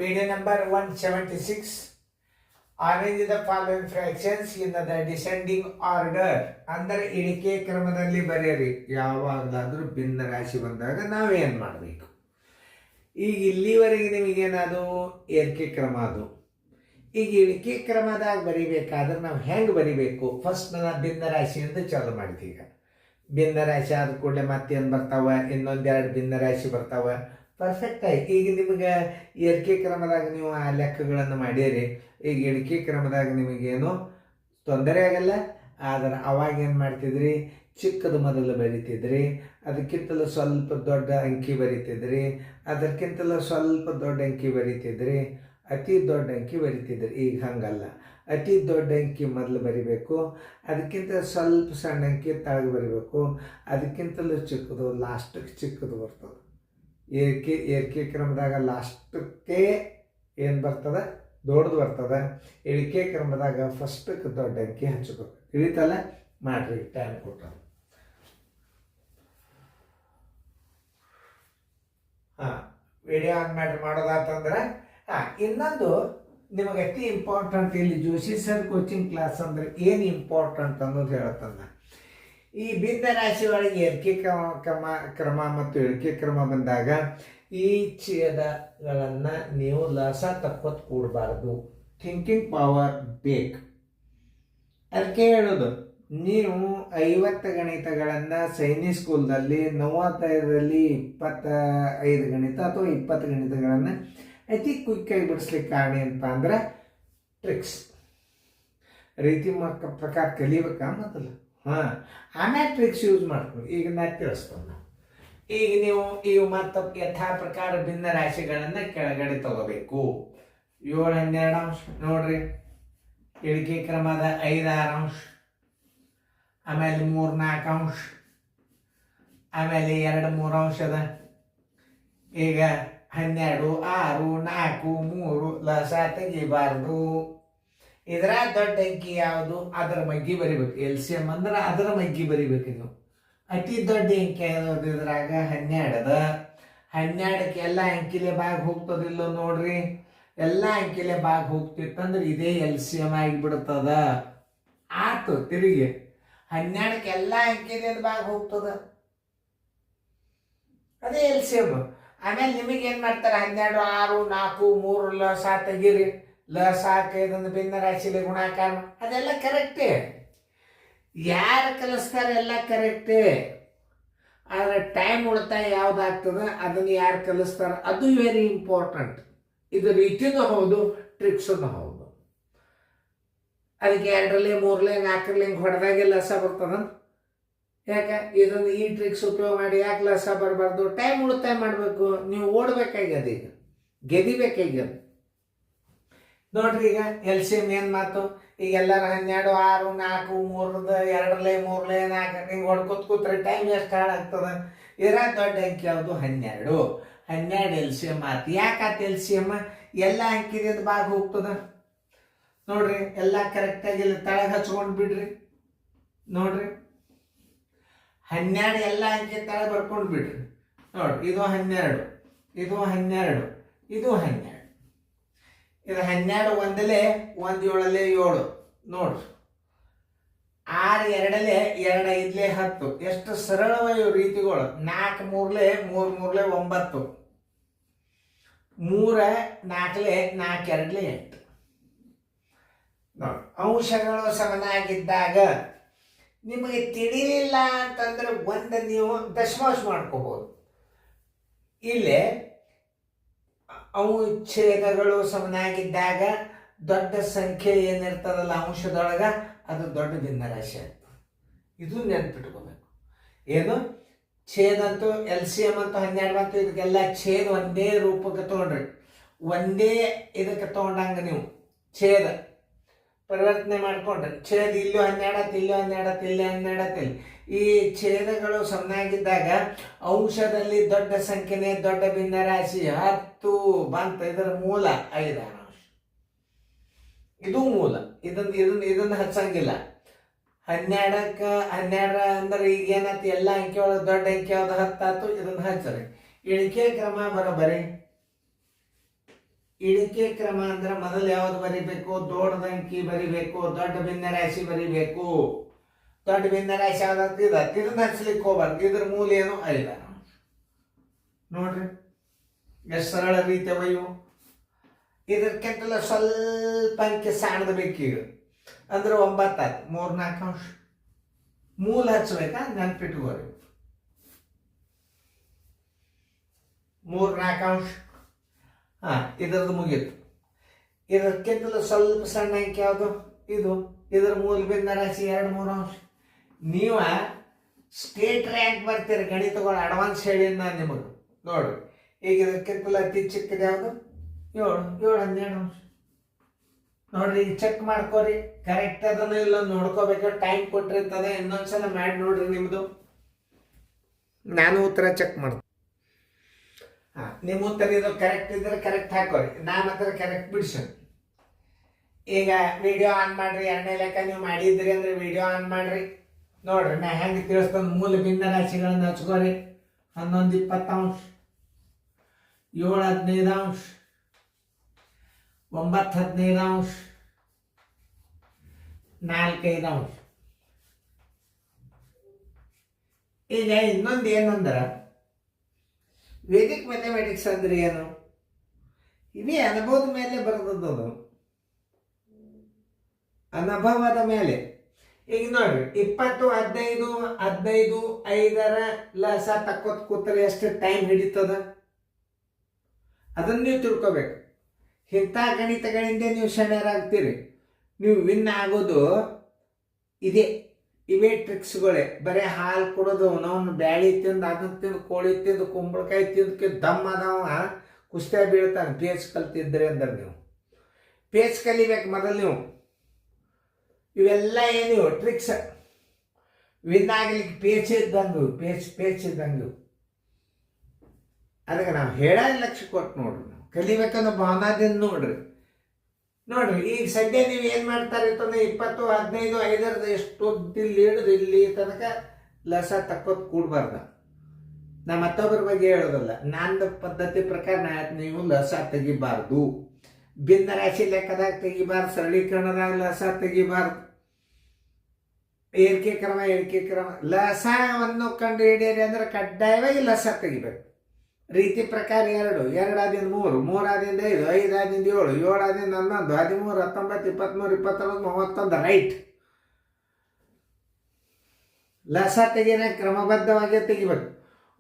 Page number 176. Arrange the following fractions in the descending order. ಅಂದರೆ ಇಳಿಕೆ ಕ್ರಮದಲ್ಲಿ ಬರೆಯಿರಿ. ಯಾವಾಗಲಾದರೂ ಭಿನ್ನ ರಾಶಿ ಬಂದಾಗ ನಾವೇನು ಮಾಡಬೇಕು? ಈಗ ಇಲ್ಲಿವರೆಗೆ ನಿಮಗೇನದು ಏರಿಕೆ ಕ್ರಮ ಅದು. ಈಗ ಇಳಿಕೆ ಕ್ರಮದಾಗ ಬರಿಬೇಕಾದ್ರೆ ನಾವು ಹೆಂಗೆ ಬರಿಬೇಕು? ಫಸ್ಟ್ ನಾನು ಭಿನ್ನ ರಾಶಿಯಿಂದ ಚಾಲು ಮಾಡಿದೆ. ಈಗ ಭಿನ್ನ ರಾಶಿ ಆದ ಕೂಡಲೇ ಮತ್ತೇನು ಬರ್ತಾವ? ಇನ್ನೊಂದೆರಡು ಭಿನ್ನ ರಾಶಿ ಬರ್ತಾವ. ಪರ್ಫೆಕ್ಟ್ ಆಗಿ ಈಗ ನಿಮಗೆ ಏರಿಕೆ ಕ್ರಮದಾಗ ನೀವು ಆ ಲೆಕ್ಕಗಳನ್ನು ಮಾಡಿರಿ. ಈಗ ಇಳಿಕೆ ಕ್ರಮದಾಗ ನಿಮಗೇನು ತೊಂದರೆ ಆಗಲ್ಲ. ಆದರೆ ಅವಾಗ ಏನು ಮಾಡ್ತಿದ್ರಿ? ಚಿಕ್ಕದು ಮೊದಲು ಬರಿತಿದ್ರಿ, ಅದಕ್ಕಿಂತಲೂ ಸ್ವಲ್ಪ ದೊಡ್ಡ ಅಂಕಿ ಬರಿತಿದ್ರಿ, ಅದಕ್ಕಿಂತಲೂ ಸ್ವಲ್ಪ ದೊಡ್ಡ ಅಂಕಿ ಬರಿತಿದ್ರಿ, ಅತಿ ದೊಡ್ಡ ಅಂಕಿ ಬರಿತಿದ್ರಿ. ಈಗ ಹಂಗಲ್ಲ. ಅತಿ ದೊಡ್ಡ ಅಂಕಿ ಮೊದಲು ಬರಿಬೇಕು, ಅದಕ್ಕಿಂತ ಸ್ವಲ್ಪ ಸಣ್ಣ ಅಂಕಿ ತಳಗೆ ಬರಿಬೇಕು, ಅದಕ್ಕಿಂತಲೂ ಚಿಕ್ಕದು ಲಾಸ್ಟಿಗೆ ಚಿಕ್ಕದು ಬರ್ತದೆ. ಏರಿಕೆ ಕ್ರಮದಾಗ ಲಾಸ್ಟಕ್ಕೆ ಏನು ಬರ್ತದೆ? ದೊಡ್ಡದು ಬರ್ತದೆ. ಇಳಿಕೆ ಕ್ರಮದಾಗ ಫಸ್ಟಕ್ಕೆ ದೊಡ್ಡ ಅಂಕಿ ಹಚ್ಚಬೇಕು. ತಿಳಿತಲ್ಲ? ಮಾಡ್ರಿ, ಟೈಮ್ ಕೊಟ್ಟ. ವಿಡಿಯೋ ಆನ್ ಮಾಡೋದಾತಂದ್ರೆ ಇನ್ನೊಂದು ನಿಮಗೆ ಅತಿ ಇಂಪಾರ್ಟೆಂಟ್ ಇಲ್ಲಿ ಜೋಶಿ ಸರ್ ಕೋಚಿಂಗ್ ಕ್ಲಾಸ್ ಅಂದ್ರೆ ಏನು ಇಂಪಾರ್ಟೆಂಟ್ ಅನ್ನೋದು ಹೇಳತ್ತಂದ. ಈ ಭಿನ್ನ ರಾಶಿ ಒಳಗೆ ಏರಿಕೆ ಕ್ರಮ ಮತ್ತು ಇಳಿಕೆ ಕ್ರಮ ಬಂದಾಗ ಈ ಛೇದಗಳನ್ನು ನೀವು ಲಸ ತಪ್ಪತ್ತು ಕೂಡಬಾರ್ದು. ಥಿಂಕಿಂಗ್ ಪವರ್ ಬೇಕು. ಅದಕ್ಕೆ ಹೇಳೋದು, ನೀವು 50 ಗಣಿತಗಳನ್ನು ಸೈನಿಕ್ ಸ್ಕೂಲ್ನಲ್ಲಿ 95ರಲ್ಲಿ 25 ಗಣಿತ ಅಥವಾ 20 ಗಣಿತಗಳನ್ನು ಅತಿ ಕ್ವಿಕ್ಕಾಗಿ ಬಿಡಿಸ್ಲಿಕ್ಕೆ ಕಾರಣ ಏನಪ್ಪ ಅಂದ್ರೆ ಟ್ರಿಕ್ಸ್ ರೀತಿ ಪ್ರಕಾರ ಕಲಿಬೇಕಾ ಮೊದಲು. ಆಮೇಲೆ ಟ್ರಿಕ್ಸ್ ಯೂಸ್ ಮಾಡ್ಕೊಂಡು ಈಗ ನಾನು ತಿಳಿಸ್ತೇನೆ. ಈಗ ನೀವು ಇವು ಮತ್ತು ಯಥಾ ಪ್ರಕಾರ ಭಿನ್ನ ರಾಶಿಗಳನ್ನು ಕೆಳಗಡೆ ತಗೋಬೇಕು. 7 12 ಅಂಶ ನೋಡ್ರಿ, ಇಳಿಕೆ ಕ್ರಮದ 5 6 ಅಂಶ, ಆಮೇಲೆ 3 4 ಅಂಶ, ಆಮೇಲೆ 2 3 ಅಂಶದ. ಈಗ 12 6 4 3 ಲಸ ತೆಗಿಬಾರ್ದು. ಇದರ ದೊಡ್ಡ ಅಂಕಿ ಯಾವುದು? ಅದರ ಮಗ್ಗಿ ಬರಿಬೇಕು. LCM ಅಂದ್ರೆ ಅದರ ಮಗ್ಗಿ ಬರಿಬೇಕು ನೀವು. ಅತಿ ದೊಡ್ಡ ಅಂಕಿ ಯಾವುದು? ಇದ್ರಾಗ 12 ಅದ. 12ಕ್ಕೆ ಎಲ್ಲ ಅಂಕಿಲೆ ಬಾಗಿ ಹೋಗ್ತದಿಲ್ಲೋ ನೋಡ್ರಿ. ಎಲ್ಲ ಅಂಕಿಲೆ ಬಾಗಿ ಹೋಗ್ತಿತ್ತಂದ್ರೆ ಇದೇ LCM ಆಗಿಬಿಡ್ತದ. ಆತು ತಿರುಗಿ 12ಕ್ಕೆ ಎಲ್ಲ ಅಂಕಿಲೆ ಬಾಗಿ ಹೋಗ್ತದ, ಅದೇ LCM. ಆಮೇಲೆ ನಿಮಗೇನು ಮಾಡ್ತಾರೆ? 12 6 4 3 ಲಸ ತೆಗೀರಿ. ಲಸ ಇದೊಂದು ಭಿನ್ನ ರಾಶಿಲಿ ಗುಣಾಕಾರ, ಅದೆಲ್ಲ ಕರೆಕ್ಟೇ. ಯಾರು ಕಲಿಸ್ತಾರೆ ಎಲ್ಲ ಕರೆಕ್ಟೇ. ಆದರೆ ಟೈಮ್ ಉಳಿತಾಯ ಯಾವುದಾಗ್ತದೆ ಅದನ್ನು ಯಾರು ಕಲಿಸ್ತಾರೆ ಅದು ವೆರಿ ಇಂಪಾರ್ಟೆಂಟ್. ಇದು ರೀತಿನೂ ಹೌದು, ಟ್ರಿಕ್ಸೂ ಹೌದು. ಅದಕ್ಕೆ 2ರಲ್ಲಿ 3ರಲ್ಲಿ 4ರಲ್ಲಿ ಹಿಂಗೆ ಹೊಡೆದಾಗೆ ಲಸ ಬರ್ತದ. ಯಾಕೆ ಇದನ್ನು ಈ ಟ್ರಿಕ್ಸ್ ಉಪಯೋಗ ಮಾಡಿ ಯಾಕೆ ಲಸ ಬರಬಾರ್ದು? ಟೈಮ್ ಉಳಿತಾಯ ಮಾಡಬೇಕು. ನೀವು ಓಡಬೇಕಾಗ್ಯದ, ಈಗ ಗೆದಿಬೇಕಾಗ್ಯದ. ನೋಡ್ರಿ, ಈಗ LCM ಏನು ಮಾತು? ಈಗ ಎಲ್ಲರೂ 12 6 4 3 2ರಲ್ಲಿ 3ರಲ್ಲಿ 4 ಹಿಂಗೆ ಹೊಡ್ಕೊತ್ ಕೂತ್ರೆ ಟೈಮ್ ಎಷ್ಟು ಹಾಳಾಗ್ತದೆ? ಇದರ ದೊಡ್ಡ ಅಂಕಿ ಯಾವುದು? 12. 12 LCM ಆತು. ಯಾಕಾತು LCM? ಎಲ್ಲ ಅಂಕಿದಿಂದ ಬಾಗಿ ಹೋಗ್ತದ. ನೋಡ್ರಿ, ಎಲ್ಲ ಕರೆಕ್ಟಾಗಿ ಇಲ್ಲಿ ತಳಗೆ ಹಚ್ಕೊಂಡು ಬಿಡ್ರಿ. ನೋಡ್ರಿ, 12 ಎಲ್ಲ ಅಂಕಿ ತಳಗೆ ಬರ್ಕೊಂಡು ಬಿಡ್ರಿ. ನೋಡ್ರಿ, ಇದು 12, ಇದು 12, ಇದು 12. ಇದು 12 ಒಂದಲೇ 1 7ಲ್ಲೇ 7. ನೋಡ್ರಿ, 6 2ಲ್ಲೇ 2 5ಲ್ಲೇ 10. ಎಷ್ಟು ಸರಳವಾದ ರೀತಿಗಳು. 4 3ಲ್ಲೇ 3 3ಲ್ಲೇ 9. 3 4ಲ್ಲೇ 4 2ಲ್ಲೇ 8. ನೋಡಿ, ಅಂಶಗಳು ಸಮನಾಗಿದ್ದಾಗ ನಿಮಗೆ ತಿಳಿಲಿಲ್ಲ ಅಂತಂದ್ರೆ ಒಂದು ನೀವು ದಶಮಾಂಶ ಮಾಡ್ಕೋಬಹುದು. ಇಲ್ಲೇ ಛೇದಗಳು ಸಮನಾಗಿದ್ದಾಗ ದೊಡ್ಡ ಸಂಖ್ಯೆ ಏನಿರ್ತದಲ್ಲ ಅಂಶದೊಳಗ ಅದು ದೊಡ್ಡ ಭಿನ್ನ ರಾಶಿ ಆಗ್ತದೆ. ಇದು ನೆನ್ಪಿಟ್ಕೋಬೇಕು. ಏನು ಛೇದ ಅಂತೂ LCM ಅಂತೂ 12 ಬಂತು. ಇದಕ್ಕೆಲ್ಲ ಛೇದ ಒಂದೇ ರೂಪಕ್ಕೆ ತಗೊಂಡ್ರಿ, ಒಂದೇ ಇದಕ್ಕೆ ತಗೊಂಡಂಗ ನೀವು ಛೇದ ಪರಿವರ್ತನೆ ಮಾಡ್ಕೊಂಡ್ರಿ. ಛೇದ ಇಲ್ಲೂ 12, ಇಲ್ಲೂ 12, ಇಲ್ಲಿ 12. ಈ ಛೇದಗಳು ಸಮನಾಗಿದ್ದಾಗ ಅಂಶದಲ್ಲಿ ದೊಡ್ಡ ಸಂಖ್ಯೆನೇ ದೊಡ್ಡ ಭಿನ್ನ ರಾಶಿ. 10 ಬಂತ. ಇದರ ಮೂಲ 5 ಅಂಶ. ಇದು ಮೂಲ. ಇದನ್ನ ಹಚ್ಚಂಗಿಲ್ಲ. 12ಕ್ಕೆ 12 ಅಂದ್ರೆ ಈಗ ಏನಾಯ್ತು? ಎಲ್ಲ ಅಂಕಿ ಒಳಗೆ ದೊಡ್ಡ ಅಂಕಿ ಯಾವ್ದು? 10 ಆಯ್ತು. ಇದನ್ನ ಹಚ್ಚರಿ. ಇಳಿಕೆ ಕ್ರಮ ಬರೋಬರಿ. ಇಳಿಕೆ ಕ್ರಮ ಅಂದ್ರೆ ಮೊದಲು ಯಾವ್ದು ಬರಿಬೇಕು? ದೊಡ್ಡ ಅಂಕಿ ಬರಿಬೇಕು, ದೊಡ್ಡ ಭಿನ್ನರಾಶಿ ಬರಿಬೇಕು. ದೊಡ್ಡ ಭಿನ್ನರಾಶಿ ಯಾವ್ದು? ಇದನ್ನ ಹಚ್ಲಿಕ್ಕೆ ಹೋಗ್ಬಾರ್ದು. ಇದ್ರ ಮೂಲ ಏನು? 5. ನೋಡ್ರಿ ಎಷ್ಟು ಸರಳ ರೀತಿ ಇವು. ಇದಕ್ಕಿಂತಲ್ಲ ಸ್ವಲ್ಪ ಅಂಕಿ ಸಾಣದ ಬೇಕೀಗ ಅಂದ್ರೆ 9 ಆಯ್ತು. 3-4 ಅಂಶ ಮೂಲ ಹಚ್ಬೇಕಾ? ನೆನ್ಪಿಟ್ಕೋರಿ. 3-4 ಅಂಶ. ಇದ್ರದ್ದು ಮುಗೀತು. ಇದಕ್ಕಿಂತಲೂ ಸ್ವಲ್ಪ ಸಣ್ಣ ಅಂಕಿ ಯಾವುದು? ಇದು. ಇದ್ರ ಮೂಲ ಭಿನ್ನರಾಶಿ 2-3 ಅಂಶ. ನೀವ ಸ್ಟೇಟ್ ರ್ಯಾಂಕ್ ಬರ್ತೀರಿ ಗಣಿತಗಳು, ಅಡ್ವಾನ್ಸ್ ಹೇಳಿ ನಾನು ನಿಮಗೆ. ನೋಡ್ರಿ ಈಗ ಇದಕ್ಕಿಂತಲೂ ಅತಿ ಚಿಕ್ಕದ ಯಾವುದು? 7-12 ಅಂಶ. ನೋಡ್ರಿ ಈಗ ಚೆಕ್ ಮಾಡ್ಕೋರಿ, ಕರೆಕ್ಟ್ ಅದನ್ನ ಇಲ್ಲ ನೋಡ್ಕೋಬೇಕು. ಟೈಮ್ ಕೊಟ್ಟಿರ್ತದೆ, ಇನ್ನೊಂದ್ಸಲ ಮಾಡಿ ನೋಡ್ರಿ ನಿಮ್ದು. ನಾನು ಉತ್ತರ ಚೆಕ್ ಮಾಡ್ತೀನಿ. ನಿಮ್ಮ ಉತ್ತರ ಇದು ಕರೆಕ್ಟ್ ಇದ್ರೆ ಕರೆಕ್ಟ್ ಹಾಕೋರಿ, ನಾ ಮಾತ್ರ ಕರೆಕ್ಟ್ ಬಿಡ್ಸೋಣ. ಈಗ ವಿಡಿಯೋ ಆನ್ ಮಾಡ್ರಿ. 2ನೇ ಲೆಕ್ಕ ನೀವು ಮಾಡಿದ್ರಿ ಅಂದ್ರೆ ವಿಡಿಯೋ ಆನ್ ಮಾಡ್ರಿ. ನೋಡ್ರಿ ನಾ ಹೆಂಗೆ ತಿಳಿಸ್ಕೊಂಡು ಮೂಲ ಭಿನ್ನರಾಶಿಗಳನ್ನ ಹಚ್ಕೋರಿ. 11-20 ಅಂಶ, 7-15 ಅಂಶ, 9-15 ಅಂಶ, 4-5 ಅಂಶ. ಈಗ ಇನ್ನೊಂದು ಏನಂದ್ರೆ ವೇದಿಕ್ ಮ್ಯಾಥಮೆಟಿಕ್ಸ್ ಅಂದ್ರೆ ಏನು? ಇವೇ ಅನುಭವದ ಮೇಲೆ ಬರೆದದ್ದು, ಅನುಭವದ ಮೇಲೆ. ಈಗ ನೋಡ್ರಿ 20, 15, 15, 5ರ ಲಸ ತಕ್ಕೋತ್ ಕೂತ್ರೆ ಎಷ್ಟು ಟೈಮ್ ಹಿಡಿತದ ಅದನ್ನ ನೀವು ತಿಳ್ಕೊಬೇಕು. ಇಂಥ ಗಣಿತಗಳಿಂದ ನೀವು ಶಣರಾಗ್ತೀರಿ. ನೀವು ವಿನ್ ಆಗೋದು ಇವೇ ಟ್ರಿಕ್ಸ್ಗಳೇ. ಬರೀ ಹಾಲು ಕೊಡೋದು, ಅವನು ಬ್ಯಾಳಿ ತಿಂದು, ಅದನ್ನ ತಿಂದು, ಕೋಳಿ ತಿಂದು, ಕುಂಬಳಕಾಯಿ ತಿಂದಕ್ಕೆ ದಮ್ ಅದಾವ ಕುಸ್ತ ಬೀಳ್ತಾನೆ. ಪೇಚ್ ಕಲ್ತಿದ್ರಿ ಅಂದ್ರೆ ನೀವು ಪೇಚ್ ಕಲಿಬೇಕು ಮೊದಲು ನೀವು. ಇವೆಲ್ಲ ಏನಿವು ಟ್ರಿಕ್ಸ್. ವಿನ್ ಆಗ್ಲಿಕ್ಕೆ ಪೇಚ್ ಇದ್ದಂಗೆ, ಪೇಚ್ ಇದ್ದಂಗೆ. ಅದಕ್ಕೆ ನಾವು ಹೇಳ ಲಕ್ಷ್ಯ ಕೊಟ್ಟು ನೋಡ್ರಿ, ನಾವು ಕಲಿಬೇಕನ್ನೋ ಭಾವನಾದಿಂದ ನೋಡ್ರಿ. ಈಗ ಸದ್ಯ ನೀವು ಏನು ಮಾಡ್ತಾರೆ ಅಂತಂದ್ರೆ 20, 15, 5ರದ ಎಷ್ಟು ಹಿಡಿದು ಇಲ್ಲಿ ತನಕ ಲಸ ತಕ್ಕೋತ್ ಕೂಡಬಾರ್ದ. ನಾ ಮತ್ತೊಬ್ಬರ ಬಗ್ಗೆ ಹೇಳೋದಲ್ಲ, ನಂದು ಪದ್ಧತಿ ಪ್ರಕಾರ ನೀವು ಲಸ ತೆಗಿಬಾರ್ದು. ಭಿನ್ನರಾಶಿ ಲೆಕ್ಕದಾಗ ತೆಗಿಬಾರ್ದು, ಸರಳೀಕರಣದಾಗ ಲಸ ತೆಗಿಬಾರ್ದು. ಏರಿಕೆ ಕ್ರಮ ಲಸವನ್ನು ಕಂಡು ಹಿಡಿಯಿರಿ ಅಂದ್ರೆ ಕಡ್ಡಾಯವಾಗಿ ಲಸ ತೆಗಿಬೇಕು. ರೀತಿ ಪ್ರಕಾರ 2, 2 3, 3 5, 5 7, 7 11, 13, 19, 23, 22, 31 ರೈಟ್. ಲಸ ತೆಗಿನ ಕ್ರಮಬದ್ಧವಾಗಿ ತೆಗಿಬೇಕು.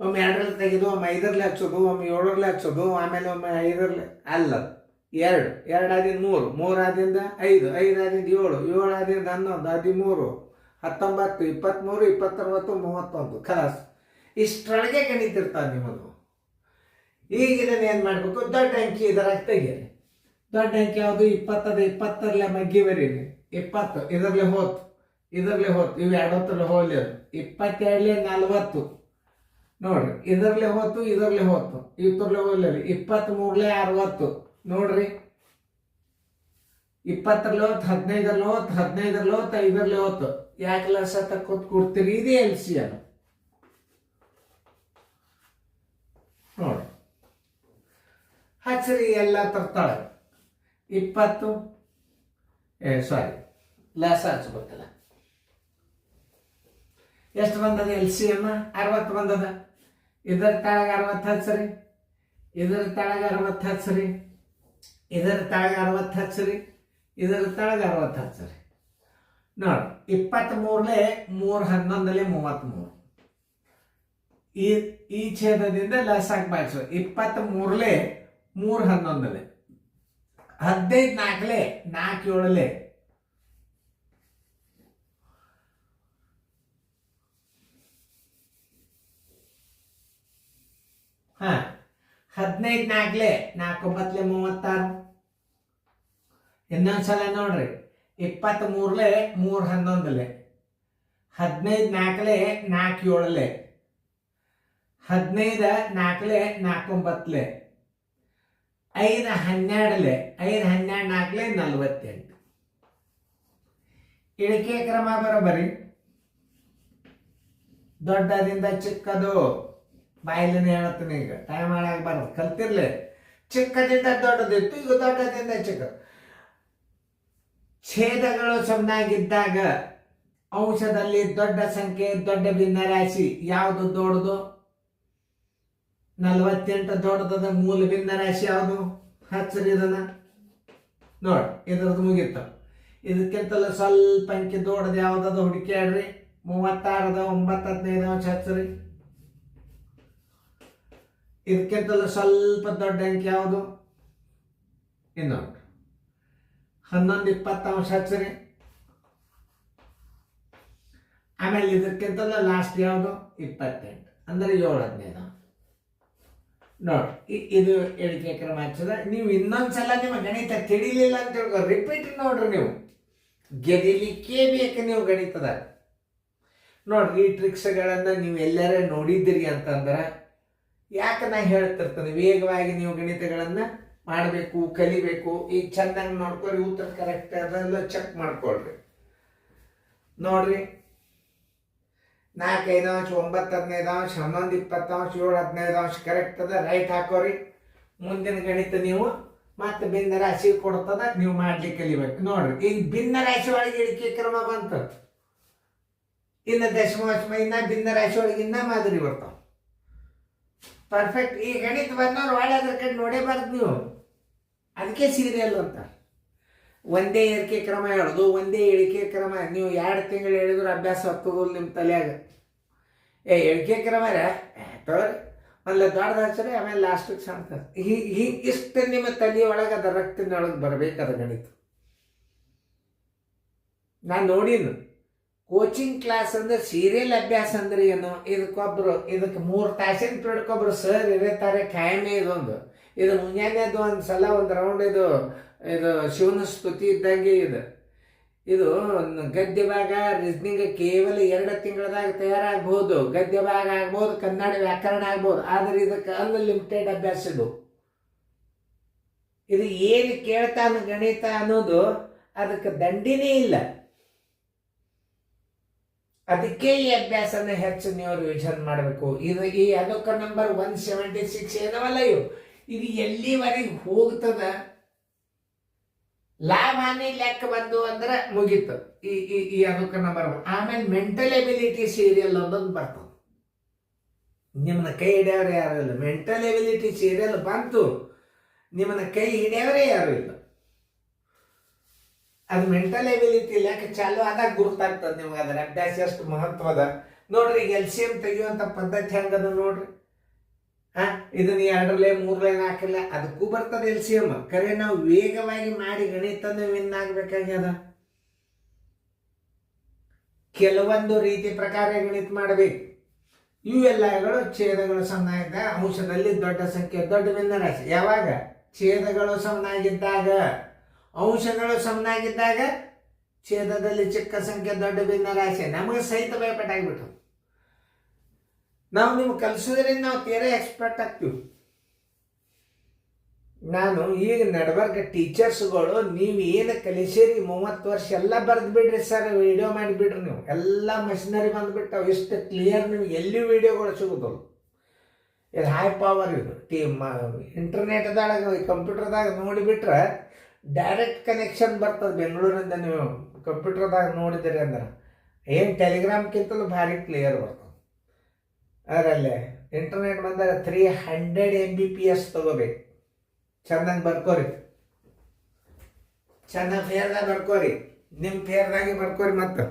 ಒಮ್ಮೆ 2ರಲ್ಲಿ ತೆಗೆದು, ಒಮ್ಮೆ 5ರಲ್ಲಿ ಹಚ್ಚೋದು, ಒಮ್ಮೆ 7ರಲ್ಲಿ ಹಚ್ಚೋದು, ಆಮೇಲೆ ಒಮ್ಮೆ 5ರಲ್ಲಿ ಅಲ್ಲ. 2, 2 3, 3 5, 5 7, 7 11, 13, 19, 23, 29, 31 ಖಲಾಸ್. ಇಷ್ಟರೊಳಗೆ ಗಣಿತಿರ್ತಾನೆ ನಿಮ್ಮದು. ಈಗ ಇದನ್ನ ಏನು ಮಾಡಬೇಕು? ದೊಡ್ಡ ಅಂಕಿ ಇದರಾಗ ತೆಗೀರಿ. ದೊಡ್ಡ ಅಂಕಿ ಯಾವುದು? 20. 20ರಲ್ಲೇ ಮಗ್ಗಿ ಬರೀರಿ. 20 ಇದರಲ್ಲೇ ಹೋತು, ಇದರಲ್ಲೇ ಹೋತು. ಇವು 20ರಲ್ಲಿ ಹೋಗ್ಲಿ. 22 40 ನೋಡ್ರಿ, ಇದರಲ್ಲೇ ಹೋತು, ಇದರಲ್ಲೇ ಹೋತು, ಇದ್ರಲ್ಲೇ ಹೋಗ್ಲಿ. 23 60 ನೋಡ್ರಿ. 20ರಲ್ಲಿ ಹೋತು, 15ರಲ್ಲಿ ಹೋತು, 15ರಲ್ಲಿ ಹೋತು, 5ರಲ್ಲಿ ಹೋತು. ಯಾಕೆ ಲಸ ತಕ್ಕೋತ್ ಕೊಡ್ತೀರಿ? ಇದೇ LCM ನೋಡ್ರಿ. ಹಚ್ಚಿರಿ ಎಲ್ಲ ತರ್ತಾಳೆ. 20 ಲಸ ಹಚ್ಬೇಕಲ್ಲ. ಎಷ್ಟು ಬಂದದ? LCM 60 ಬಂದದ. ಇದರ ತಳಗ 60 ಹಚ್ಚಿರಿ, ಇದರ ತಳಗ 60 ಹಚ್ಚಿರಿ, ಇದರ ತಳಗ 60 ಹಚ್ಚಿರಿ, ಇದರ ತಳಗ 60 ಹಚ್ಚಿರಿ. ನೋಡಿ 23ಲೆ 3 11ಲೆ 33. ಈ ಛೇದದಿಂದ ಲಸಾಕ್ ಬಾಯಿಸು. 23ಲೆ 3 11ಲೆ 15 4ಲೆ 4 7ಲೆ 15 4ಲೆ 4 9ಲೆ 36. ಇನ್ನೊಂದ್ಸಲ ನೋಡ್ರಿ. 23ಲೆ 3 11ಲೆ 15 4ಲೆ 4 7ಲೆ 15 4ಲೆ 4 9ಲೆ 5 12ಲೆ 5 12 4ಲೆ 48. ಇಳಿಕೆ ಕ್ರಮ ಬರೋಬರಿ. ದೊಡ್ಡದಿಂದ ಚಿಕ್ಕದು ಬಾಯಿಲಿನ ಹೇಳ್ತೀನಿ. ಈಗ ಟೈಮ್ ಹಾಳಾಗಬಾರ್ದು, ಕಲ್ತಿರ್ಲಿ. ಚಿಕ್ಕದಿಂದ ದೊಡ್ಡದಿತ್ತು, ಈಗ ದೊಡ್ಡದಿಂದ ಚಿಕ್ಕ. ಛೇದಗಳು ಸಮನಾಗಿದ್ದಾಗ ಅಂಶದಲ್ಲಿ ದೊಡ್ಡ ಸಂಖ್ಯೆ ದೊಡ್ಡ ಭಿನ್ನರಾಶಿ ಯಾವುದು ದೊಡ್ಡದು? 48 ದೊಡ್ಡದ. ಮೂಲ ಭಿನ್ನರಾಶಿ ಯಾವುದು? ಹಚ್ಚರಿ ಇದನ್ನ ನೋಡಿ, ಇದ್ರದ್ದು ಮುಗೀತು. ಇದಕ್ಕಿಂತಲೂ ಸ್ವಲ್ಪ ಅಂಕಿ ದೊಡ್ಡದು ಯಾವ್ದದ ಹುಡುಕ್ಯಾಡ್ರಿ. 36 9 15 ಅಂಶ ಹಚ್ಚರಿ. ಇದಕ್ಕಿಂತಲೂ ಸ್ವಲ್ಪ ದೊಡ್ಡ ಅಂಕಿ ಯಾವುದು? ಇನ್ನೊಂದು 11 20 ಅಂಶ ಹಚ್ಚರಿ. ಆಮೇಲೆ ಇದಕ್ಕಿಂತಲೂ ಲಾಸ್ಟ್ ಯಾವುದು? 28 ಅಂದ್ರೆ 7 15 ನೋಡ್ರಿ. ಇದು ಎಣಿಕೆ ಕ್ರಮ ಹಚ್ಚದ. ನೀವು ಇನ್ನೊಂದ್ಸಲ ನಿಮ್ಮ ಗಣಿತ ತಿಳಿಲಿಲ್ಲ ಅಂತ ಹೇಳ್ಕೊ, ರಿಪೀಟ್ ನೋಡ್ರಿ. ನೀವು ಗೆದಿಲಿಕ್ಕೆ ಬೇಕು ನೀವು ಗಣಿತದ. ನೋಡ್ರಿ, ಈ ಟ್ರಿಕ್ಸ್ಗಳನ್ನು ನೀವು ಎಲ್ಲರೂ ನೋಡಿದ್ದೀರಿ ಅಂತಂದ್ರೆ ಯಾಕೆ ನಾ ಹೇಳ್ತಿರ್ತೀನಿ, ವೇಗವಾಗಿ ನೀವು ಗಣಿತಗಳನ್ನು ಮಾಡಬೇಕು, ಕಲಿಬೇಕು. ಈಗ ಚೆನ್ನಾಗಿ ನೋಡ್ಕೊರಿ, ಉತ್ತರ ಕರೆಕ್ಟ್ ಅದೆಲ್ಲ ಚೆಕ್ ಮಾಡ್ಕೊಳ್ರಿ. ನೋಡ್ರಿ, 4 5 ಅಂಶ 9 15 ಅಂಶ 11 20 ಅಂಶ 7 15 ಅಂಶ ಕರೆಕ್ಟ್ ಅದ. ರೈಟ್ ಹಾಕೋರಿ. ಮುಂದಿನ ಗಣಿತ ನೀವು ಮತ್ತೆ ಭಿನ್ನ ರಾಶಿ ಕೊಡ್ತದ, ನೀವು ಮಾಡ್ಲಿಕ್ಕೆ ಕಲಿಬೇಕು. ನೋಡ್ರಿ, ಈಗ ಭಿನ್ನ ರಾಶಿ ಒಳಗೆ ಇಳಿಕೆ ಕ್ರಮ ಬಂತು. ಇನ್ನು ದಶಮಾಂಶ ಇನ್ನ ಭಿನ್ನ ರಾಶಿ ಒಳಗೆ ಇನ್ನ ಮಾದರಿ ಬರ್ತಾವ. ಪರ್ಫೆಕ್ಟ್. ಈ ಗಣಿತ ಬಂದವ್ರು ಒಳ್ಳೆ ಅದ್ರ ಕಡೆ ನೋಡೇಬಾರ್ದು ನೀವು. ಅದಕ್ಕೆ ಸೀರಿಯಲ್ ಅಂತ. ಒಂದೇ ಏರಿಕೆ ಕ್ರಮ ಹೇಳೋದು, ಒಂದೇ ಇಳಿಕೆ ಕ್ರಮ. ನೀವು 2 ತಿಂಗಳು ಹೇಳಿದ್ರು ಅಭ್ಯಾಸ ಹತ್ತೋದಿಲ್ಲ ನಿಮ್ಮ ತಲೆಯಾಗ. ಇಳಿಕೆ ಕ್ರಮ ತೋರಿ ಒಂದ್ ದೊಡ್ಡದ ಹಚ್ಚರಿ, ಆಮೇಲೆ ಲಾಸ್ಟಿಗೆ ಸಣ್ಣ. ಇಷ್ಟು ನಿಮ್ಮ ತಲೆಯೊಳಗೆ ಅದ ರಕ್ತಿನೊಳಗೆ ಬರ್ಬೇಕದ ಗಣಿತ. ನಾನು ನೋಡಿನು ಕೋಚಿಂಗ್ ಕ್ಲಾಸ್ ಅಂದ್ರೆ ಸೀರಿಯಲ್ ಅಭ್ಯಾಸ ಅಂದ್ರೆ ಏನು? ಇದಕ್ಕೆ 3 ತಾಸಿನ ಪಿರಿಯಡ್ಕೊಬ್ರು ಸರ್ ಇರತ್ತಾರೆ ಕಾಯಮೇ. ಇದು ಮುಂಜಾನೆದು ಒಂದು ಸಲ ಒಂದು ರೌಂಡ್. ಇದು ಶಿವನ ಸ್ತುತಿ ಇದ್ದಂಗೆ. ಇದು ಗದ್ಯ ಭಾಗ ರೀಸನಿಂಗ್ ಕೇವಲ 2 ತಿಂಗಳದಾಗ ತಯಾರಾಗಬಹುದು. ಗದ್ಯ ಭಾಗ ಆಗ್ಬೋದು, ಕನ್ನಡ ವ್ಯಾಕರಣ ಆಗ್ಬೋದು. ಆದ್ರೆ ಇದಕ್ಕೆ ಅನ್ಲಿಮಿಟೆಡ್ ಅಭ್ಯಾಸ. ಇದು ಏನು ಕೇಳ್ತಾನ ಗಣಿತ ಅನ್ನೋದು ಅದಕ್ಕೆ ದಂಡಿನೇ ಇಲ್ಲ. ಅದಕ್ಕೆ ಈ ಅಭ್ಯಾಸನ ಹೆಚ್ಚು ನೀವು ರಿವಿಷನ್ ಮಾಡಬೇಕು. ಈ ಅದಕ್ಕೆ ನಂಬರ್ 176 ಏನವಲ್ಲ ಇದು ಎಲ್ಲಿವರೆಗೆ ಹೋಗ್ತದ, ಲಾಭ ಹಾನಿ ಲೆಕ್ಕ ಬಂದು ಅಂದ್ರೆ ಮುಗೀತು. ಈ ಅದಕ್ಕೆ ನಂಬರ್ 1. ಆಮೇಲೆ ಮೆಂಟಲ್ ಎಬಿಲಿಟಿ ಸೀರಿಯಲ್ ಒಂದೊಂದು ಬರ್ತದೆ. ನಿಮ್ಮನ್ನ ಕೈ ಹಿಡಿಯೋರು ಯಾರು ಇಲ್ಲ. ಮೆಂಟಲ್ ಎಬಿಲಿಟಿ ಸೀರಿಯಲ್ ಬಂತು, ನಿಮ್ಮನ್ನ ಕೈ ಹಿಡಿಯೋರೇ ಯಾರು ಇಲ್ಲ. ಅದು ಮೆಂಟಲ್ ಎಬಿಲಿಟಿ ಲೆಕ್ಕ ಚಾಲು ಆದಾಗ ಗುರುತಾಗ್ತದೆ ನಿಮ್ಗೆ ಅದರ ಅಭ್ಯಾಸ ಎಷ್ಟು ಮಹತ್ವದ. ನೋಡ್ರಿ, LCM ತೆಗೆಯುವಂಥ ಪದ್ಧತಿ ಹೆಂಗದ ನೋಡ್ರಿ. ಇದನ್ನ 2 ಲೈನ್ 3 ಲೈನ್ ಹಾಕಿಲ್ಲ, ಅದಕ್ಕೂ ಬರ್ತದೆ LCM. ಕರೆ ನಾವು ವೇಗವಾಗಿ ಮಾಡಿ ಗಣಿತನ ವಿನ್ ಆಗ್ಬೇಕಾಗ್ಯದ. ಕೆಲವೊಂದು ರೀತಿ ಪ್ರಕಾರ ಗಣಿತ ಮಾಡಬೇಕು. ಇವೆಲ್ಲಗಳು ಛೇದಗಳು ಸಮನಾಗಿದ್ದ ಅಂಶದಲ್ಲಿ ದೊಡ್ಡ ಸಂಖ್ಯೆ ದೊಡ್ಡ ಭಿನ್ನರಾಶಿ. ಯಾವಾಗ? ಛೇದಗಳು ಸಮನಾಗಿದ್ದಾಗ. ಅಂಶಗಳು ಸಮನಾಗಿದ್ದಾಗ ಛೇದದಲ್ಲಿ ಚಿಕ್ಕ ಸಂಖ್ಯೆ ದೊಡ್ಡ ಭಿನ್ನರಾಶಿ. ನಮಗೆ ಸಹಿತ ಭಯಪಟ್ಟಾಗ್ಬಿಟ್ಟು. ನಾವು ನಿಮ್ಗೆ ಕಲಿಸೋದ್ರಿಂದ ನಾವು ತೀರಾ ಎಕ್ಸ್ಪರ್ಟ್ ಆಗ್ತೀವಿ. ನಾನು ಈಗ ನಡ್ಬರ್ಗ ಟೀಚರ್ಸ್ಗಳು ನೀವು ಏನು ಕಲಿಸಿರಿ 30 ವರ್ಷ ಎಲ್ಲ ಬರೆದು ಬಿಡ್ರಿ ಸರ್, ವಿಡಿಯೋ ಮಾಡಿಬಿಡ್ರಿ. ನೀವು ಎಲ್ಲ ಮಷಿನರಿ ಬಂದುಬಿಟ್ಟು ಇಷ್ಟು ಕ್ಲಿಯರ್ ನಿಮ್ಗೆ ಎಲ್ಲಿ ವಿಡಿಯೋಗಳು ಸಿಗೋದಲ್ಲ. ಇದು ಹೈ ಪವರ್. ಇದು ಇಂಟರ್ನೆಟ್ದಾಗ ಕಂಪ್ಯೂಟರ್ದಾಗ ನೋಡಿಬಿಟ್ರೆ ಡೈರೆಕ್ಟ್ ಕನೆಕ್ಷನ್ ಬರ್ತದೆ ಬೆಂಗಳೂರಿಂದ. ನೀವು ಕಂಪ್ಯೂಟರ್ದಾಗ ನೋಡಿದಿರಿ ಅಂದ್ರೆ ಏನು ಟೆಲಿಗ್ರಾಮ್ಗಿಂತಲೂ ಭಾರಿ ಕ್ಲಿಯರ್ ಬರ್ತದೆ. ಅದರಲ್ಲೇ ಇಂಟರ್ನೆಟ್ ಬಂದಾಗ 300 Mbps ತಗೋಬೇಕು. ಚೆನ್ನಾಗಿ ಬರ್ಕೋರಿ, ಚೆನ್ನಾಗಿ ಫೇರ್ದಾಗ ಬರ್ಕೋರಿ, ನಿಮ್ಮ ಫೇರ್ದಾಗೆ ಬರ್ಕೋರಿ. ಮತ್ತು